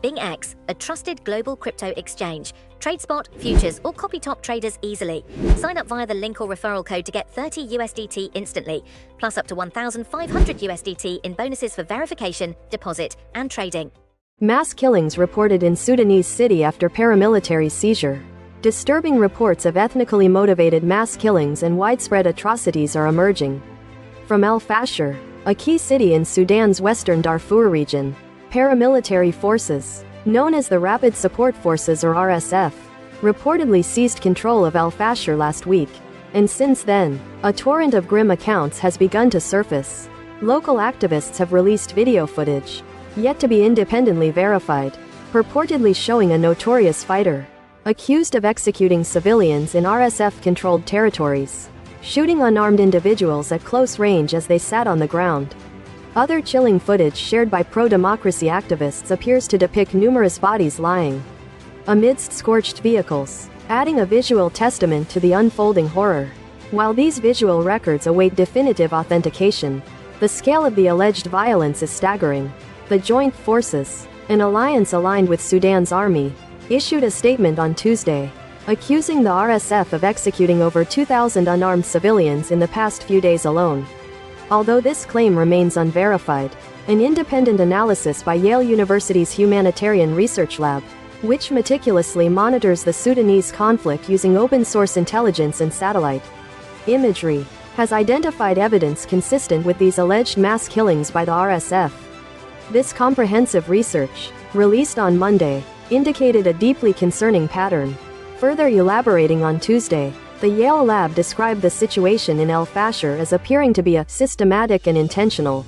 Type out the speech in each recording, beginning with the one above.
BingX, a trusted global crypto exchange. Trade spot, futures, or copy top traders easily. Sign up via the link or referral code to get 30 USDT instantly, plus up to 1,500 USDT in bonuses for verification, deposit, and trading. Mass killings reported in Sudanese city after paramilitary seizure. Disturbing reports of ethnically motivated mass killings and widespread atrocities are emerging. From El Fasher, a key city in Sudan's western Darfur region, paramilitary forces, known as the Rapid Support Forces or RSF, reportedly seized control of El Fasher last week, and since then, a torrent of grim accounts has begun to surface. Local activists have released video footage, yet to be independently verified, purportedly showing a notorious fighter, accused of executing civilians in RSF-controlled territories, shooting unarmed individuals at close range as they sat on the ground. Other chilling footage shared by pro-democracy activists appears to depict numerous bodies lying amidst scorched vehicles, adding a visual testament to the unfolding horror. While these visual records await definitive authentication, the scale of the alleged violence is staggering. The Joint Forces, an alliance aligned with Sudan's army, issued a statement on Tuesday, accusing the RSF of executing over 2,000 unarmed civilians in the past few days alone. Although this claim remains unverified, an independent analysis by Yale University's Humanitarian Research Lab, which meticulously monitors the Sudanese conflict using open-source intelligence and satellite imagery, has identified evidence consistent with these alleged mass killings by the RSF. This comprehensive research, released on Monday, indicated a deeply concerning pattern. Further elaborating on Tuesday, the Yale lab described the situation in El Fasher as appearing to be a systematic and intentional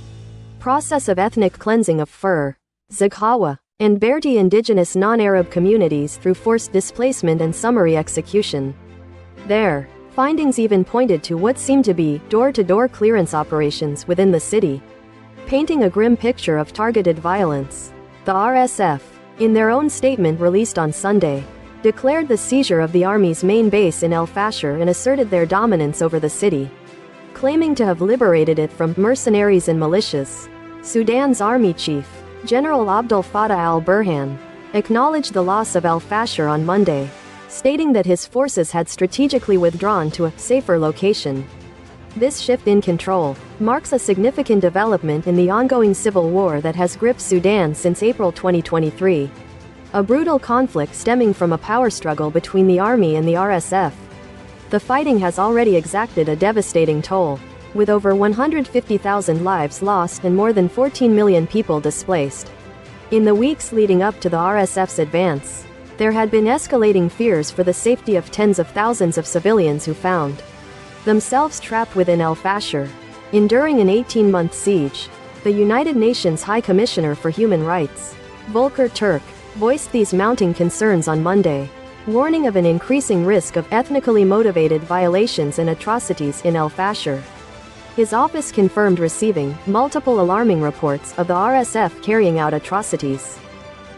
process of ethnic cleansing of Fur, Zaghawa, and Berti indigenous non-Arab communities through forced displacement and summary execution. Their findings even pointed to what seemed to be door-to-door clearance operations within the city, painting a grim picture of targeted violence. The RSF, in their own statement released on Sunday, declared the seizure of the army's main base in El Fasher and asserted their dominance over the city, claiming to have liberated it from mercenaries and militias. Sudan's army chief, General Abdel Fattah al-Burhan, acknowledged the loss of El Fasher on Monday, stating that his forces had strategically withdrawn to a safer location. This shift in control marks a significant development in the ongoing civil war that has gripped Sudan since April 2023. A brutal conflict stemming from a power struggle between the army and the RSF. The fighting has already exacted a devastating toll, with over 150,000 lives lost and more than 14 million people displaced. In the weeks leading up to the RSF's advance, there had been escalating fears for the safety of tens of thousands of civilians who found themselves trapped within El Fasher. Enduring an 18-month siege, the United Nations High Commissioner for Human Rights, Volker Turk, voiced these mounting concerns on Monday, warning of an increasing risk of ethnically motivated violations and atrocities in El Fasher. His office confirmed receiving multiple alarming reports of the RSF carrying out atrocities,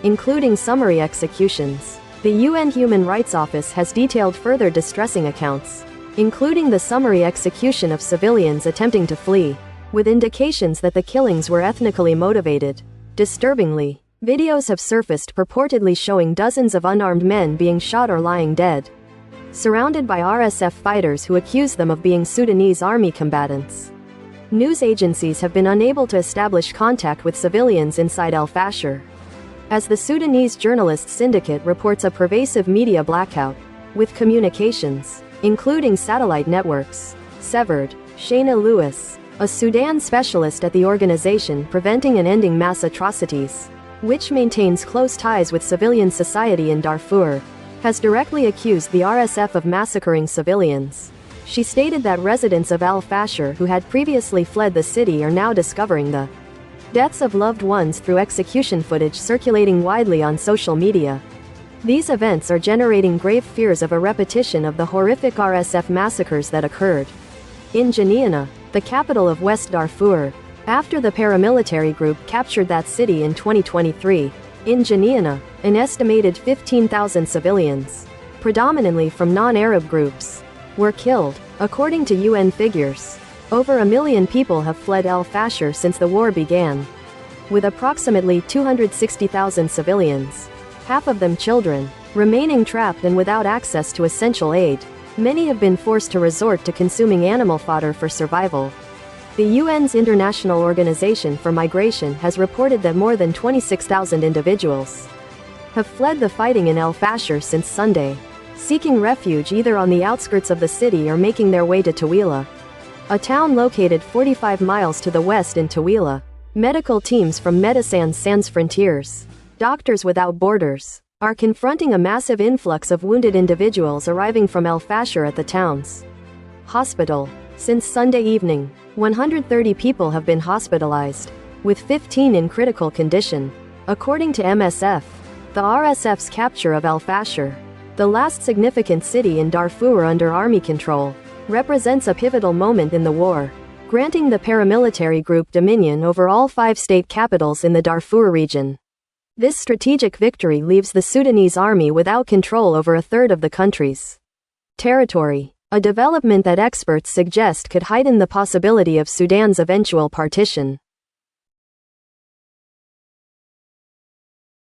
including summary executions. The UN Human Rights Office has detailed further distressing accounts, including the summary execution of civilians attempting to flee, with indications that the killings were ethnically motivated. Disturbingly, videos have surfaced purportedly showing dozens of unarmed men being shot or lying dead, surrounded by RSF fighters who accuse them of being Sudanese army combatants. News agencies have been unable to establish contact with civilians inside El Fasher, as the Sudanese Journalists Syndicate reports a pervasive media blackout, with communications, including satellite networks, severed. Shayna Lewis, a Sudan specialist at the organization Preventing and Ending Mass Atrocities, which maintains close ties with civilian society in Darfur, has directly accused the RSF of massacring civilians. She stated that residents of El Fasher who had previously fled the city are now discovering the deaths of loved ones through execution footage circulating widely on social media. These events are generating grave fears of a repetition of the horrific RSF massacres that occurred in Janiana, the capital of West Darfur, after the paramilitary group captured that city in 2023. In Janiana, an estimated 15,000 civilians, predominantly from non-Arab groups, were killed, according to UN figures. Over 1 million people have fled El Fasher since the war began. with approximately 260,000 civilians, half of them children, remaining trapped and without access to essential aid. Many have been forced to resort to consuming animal fodder for survival. The UN's International Organization for Migration has reported that more than 26,000 individuals have fled the fighting in El Fasher since Sunday, seeking refuge either on the outskirts of the city or making their way to Tawila, a town located 45 miles to the west in Tawila. Medical teams from Médecins Sans Frontières, Doctors Without Borders, are confronting a massive influx of wounded individuals arriving from El Fasher at the town's hospital. Since Sunday evening, 130 people have been hospitalized, with 15 in critical condition. According to MSF, the RSF's capture of El Fasher, the last significant city in Darfur under army control, represents a pivotal moment in the war, granting the paramilitary group dominion over all 5 state capitals in the Darfur region. This strategic victory leaves the Sudanese army without control over a third of the country's territory, a development that experts suggest could heighten the possibility of Sudan's eventual partition.